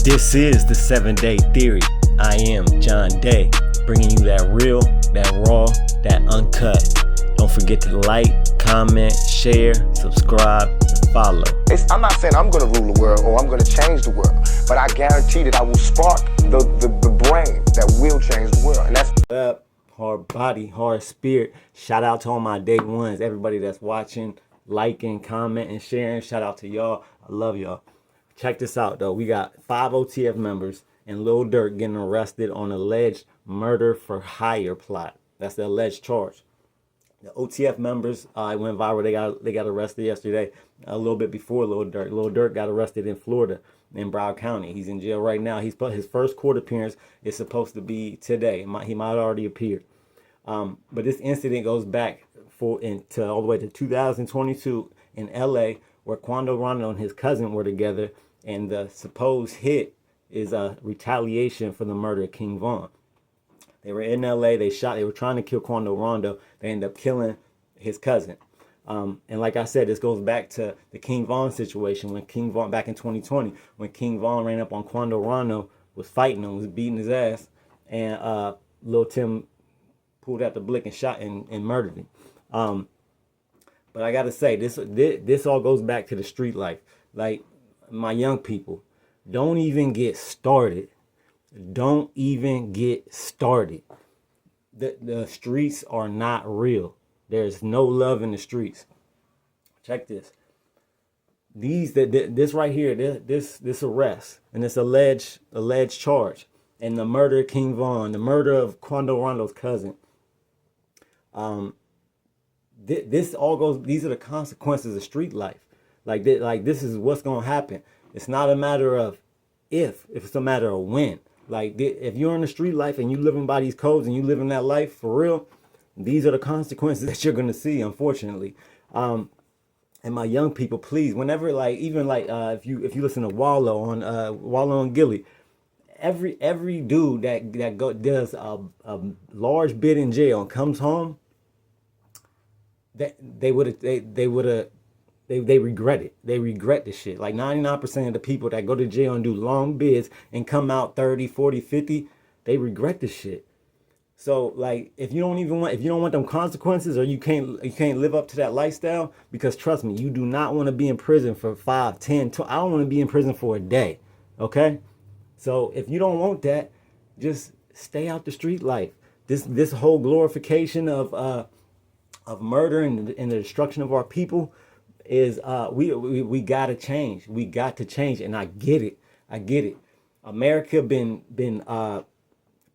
This is the 7-Day Theory. I am John Day, bringing you that real, that raw, that uncut. Don't forget to like, comment, share, subscribe, and follow. I'm not saying I'm going to rule the world or I'm going to change the world, but I guarantee that I will spark the brain that will change the world. And that's up, hard body, hard spirit. Shout out to all my day ones, everybody that's watching, liking, commenting, sharing. Shout out to y'all. I love y'all. Check this out, though. We got 5 OTF members and Lil Durk getting arrested on alleged murder for hire plot. That's the alleged charge. The OTF members went viral. They got arrested yesterday, a little bit before Lil Durk. Lil Durk got arrested in Florida, in Broward County. He's in jail right now. His first court appearance is supposed to be today. He might already appeared. But this incident goes back all the way to 2022 in LA, where Quando Rondo and his cousin were together, and the supposed hit is a retaliation for the murder of King Von. They were in LA. They were trying to kill Quando Rondo. They ended up killing his cousin. And like I said, this goes back to the King Von situation when King Von, back in 2020, when King Von ran up on Quando Rondo, was fighting him, was beating his ass, and Lil Tim pulled out the blick and shot and murdered him. But I gotta say, this all goes back to the street life. Like, my young people, don't even get started. Don't even get started. The streets are not real. There's no love in the streets. Check this. This right here, this arrest and this alleged charge, and the murder of King Von, the murder of Quando Rondo's cousin. This all goes. These are the consequences of street life. Like this is what's gonna happen. It's not a matter of if it's a matter of when. Like, if you're in the street life and you living by these codes and you living that life for real, these are the consequences that you're gonna see, unfortunately. And my young people, please, whenever, like, even like if you listen to Wallow and Gilly, every dude that does a large bid in jail and comes home, they regret it. They regret the shit. Like 99% of the people that go to jail and do long bids and come out 30, 40, 50, they regret the shit. So, like, if you don't want them consequences, or you can't live up to that lifestyle, because trust me, you do not want to be in prison for 5, 10, 12. I don't want to be in prison for a day. Okay? So if you don't want that, just stay out the street life. This whole glorification of murder and the destruction of our people is we gotta change. We got to change, and I get it. America been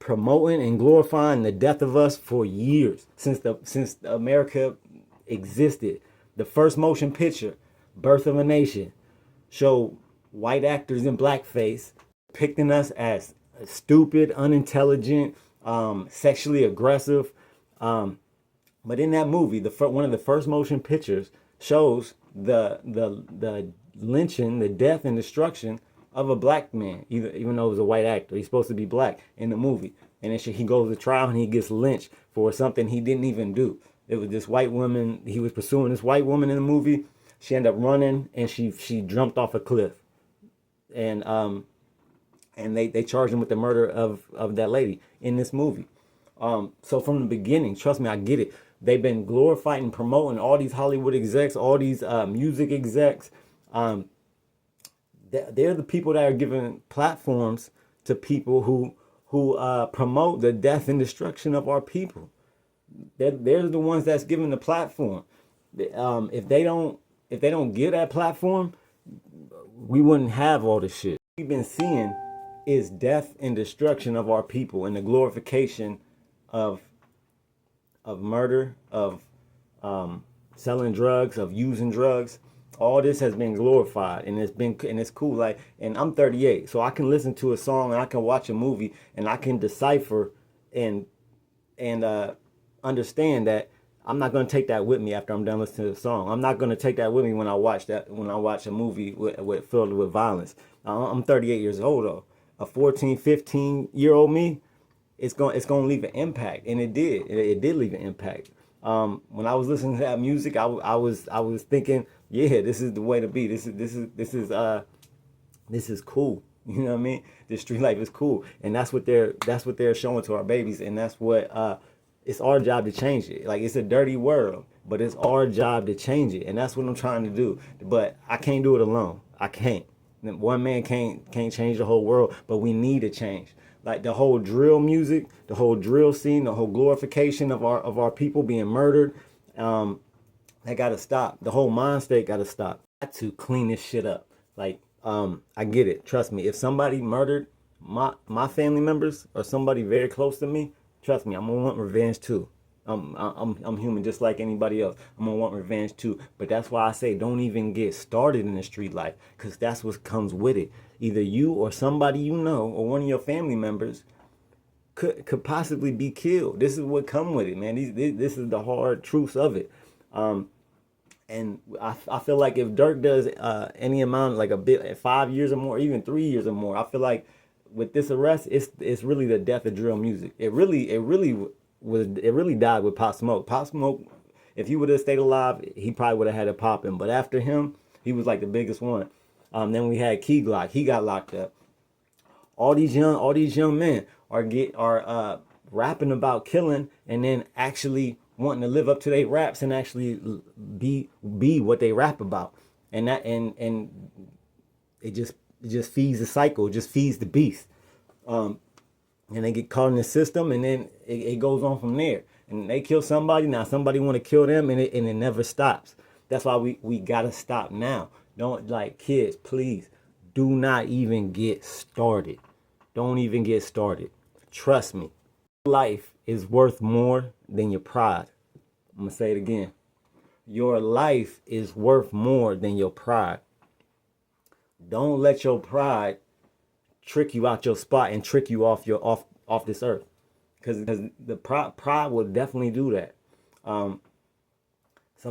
promoting and glorifying the death of us for years, since America existed. The first motion picture, Birth of a Nation, showed white actors in blackface depicting us as stupid, unintelligent, sexually aggressive. But in that movie, one of the first motion pictures shows the lynching, the death and destruction of a black man, even though it was a white actor. He's supposed to be black in the movie. And then he goes to trial and he gets lynched for something he didn't even do. It was this white woman. He was pursuing this white woman in the movie. She ended up running and she jumped off a cliff. And they charged him with the murder of that lady in this movie. So from the beginning, trust me, I get it. They've been glorifying and promoting all these Hollywood execs, all these music execs. They're the people that are giving platforms to people who promote the death and destruction of our people. They're the ones that's giving the platform. If they don't give that platform, we wouldn't have all this shit. What we've been seeing is death and destruction of our people, and the glorification of murder, of selling drugs, of using drugs. All this has been glorified, and it's cool. Like, and I'm 38, so I can listen to a song and I can watch a movie and I can decipher and understand that I'm not going to take that with me after I'm done listening to the song. I'm not going to take that with me when I watch a movie filled with violence. I'm 38 years old though. A 14, 15-year-old me, it's going to leave an impact, and it did. It did leave an impact. When I was listening to that music, I was thinking, yeah, this is the way to be. This is cool. You know what I mean? The street life is cool, and that's what they're showing to our babies, and that's what it's our job to change it. Like, it's a dirty world, but it's our job to change it, and that's what I'm trying to do. But I can't do it alone. I can't. One man can't change the whole world, but we need to change. Like, the whole drill music, the whole drill scene, the whole glorification of our people being murdered, that gotta stop. The whole mind state gotta stop. I got to clean this shit up. Like, I get it. Trust me. If somebody murdered my family members or somebody very close to me, trust me, I'm gonna want revenge too. I'm human just like anybody else. I'm gonna want revenge too. But that's why I say don't even get started in the street life, because that's what comes with it. Either you or somebody you know or one of your family members could possibly be killed. This is what come with it, man. This is the hard truths of it. And I feel like if Durk does any amount, like a bit, 5 years or more, even 3 years or more, I feel like with this arrest, it's really the death of drill music. It really died with Pop Smoke. Pop Smoke, if he would have stayed alive, he probably would have had it popping. But after him, he was like the biggest one. Then we had Key Glock. He got locked up. All these young men are rapping about killing, and then actually wanting to live up to their raps and actually be what they rap about. And it just feeds the cycle, it just feeds the beast. And they get caught in the system, and then it goes on from there. And they kill somebody, now somebody want to kill them, and it never stops. That's why we gotta stop now. Don't, like, kids, please, do not even get started. Don't even get started. Trust me. Life is worth more than your pride. I'm gonna say it again. Your life is worth more than your pride. Don't let your pride trick you out your spot and trick you off this earth, because the pride will definitely do that. Some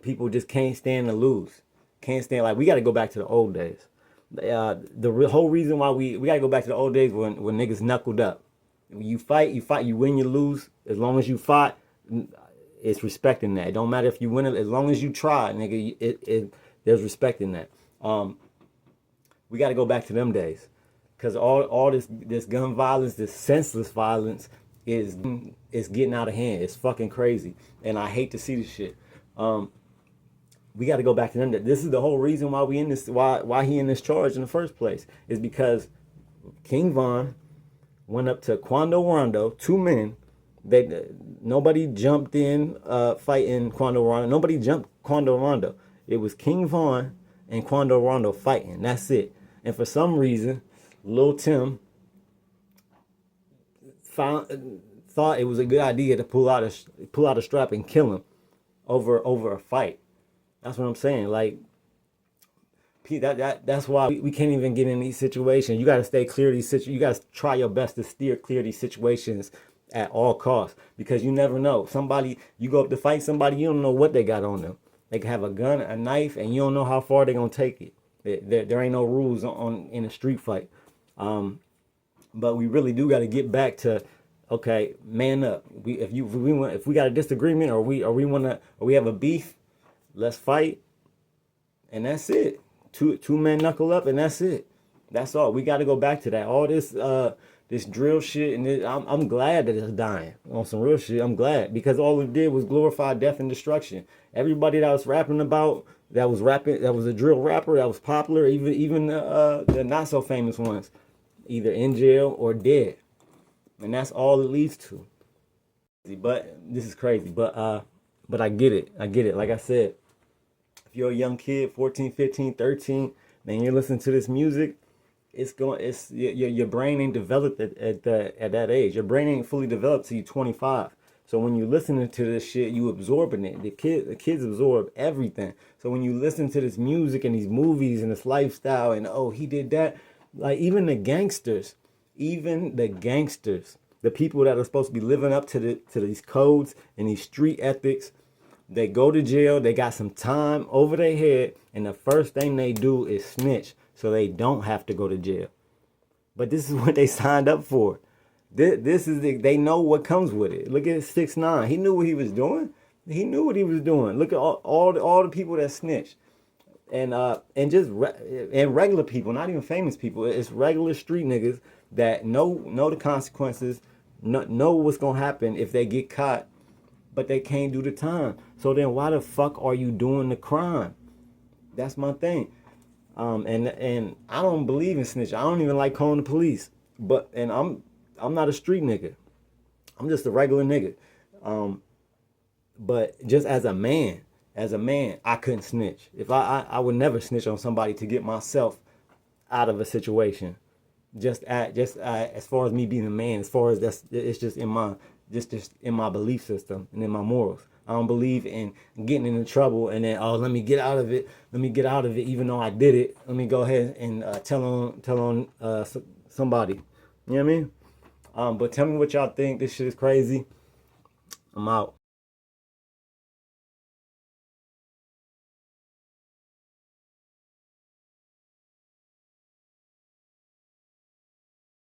people just can't stand to lose. Can't stand, like, we got to go back to the old days. The whole reason why we got to go back to the old days when niggas knuckled up. When you fight, you win, you lose. As long as you fought, it's respecting that. It don't matter if you win it, as long as you try, nigga. There's respect in that. We got to go back to them days, because all this gun violence, this senseless violence, is getting out of hand. It's fucking crazy, and I hate to see this shit. We got to go back to them. This is the whole reason why why he in this charge in the first place, is because King Von went up to Quando Rondo, 2 men. Nobody jumped in fighting Quando Rondo. Nobody jumped Quando Rondo. It was King Von and Quando Rondo fighting. That's it. And for some reason, Lil Tim thought it was a good idea to pull out a strap and kill him over a fight. That's what I'm saying. Like, that's why we can't even get in these situations. You got to stay clear of these situations. You got to try your best to steer clear of these situations at all costs, because you never know. You go up to fight somebody, you don't know what they got on them. They can have a gun, a knife, and you don't know how far they're gonna take it. There ain't no rules in a street fight. But we really do got to get back to, okay, man up. If we got a disagreement, or we have a beef, let's fight, and that's it. Two men knuckle up, and that's it. That's all. We got to go back to that. All this drill shit, and I'm glad that it's dying. On some real shit, I'm glad, because all it did was glorify death and destruction. Everybody that was rapping about, that was a drill rapper, that was popular, even the not so famous ones, either in jail or dead, and that's all it leads to. But this is crazy. But I get it. Like I said, if you're a young kid, 14, 15, 13, then you're listening to this music, your brain ain't developed at that age. Your brain ain't fully developed till you're 25. So when you're listening to this shit, you absorbing it. The kids absorb everything. So when you listen to this music and these movies and this lifestyle, and oh, he did that, like, even the gangsters, the people that are supposed to be living up to these codes and these street ethics, they go to jail. They got some time over their head, and the first thing they do is snitch, so they don't have to go to jail. But this is what they signed up for. They know what comes with it. Look at 6ix9ine. He knew what he was doing. Look at all the people that snitched. and just and regular people, not even famous people. It's regular street niggas that know the consequences, know what's gonna happen if they get caught, but they can't do the time. So then why the fuck are you doing the crime? That's my thing. And I don't believe in snitch. I don't even like calling the police. But I'm not a street nigga. I'm just a regular nigga. But just as a man, I couldn't snitch. If I would never snitch on somebody to get myself out of a situation. Just as far as me being a man, as far as it's just in my in my belief system and in my morals. I don't believe in getting into trouble and then let me get out of it. Let me get out of it, even though I did it. Let me go ahead and tell on somebody. You know what I mean? But tell me what y'all think. This shit is crazy. I'm out.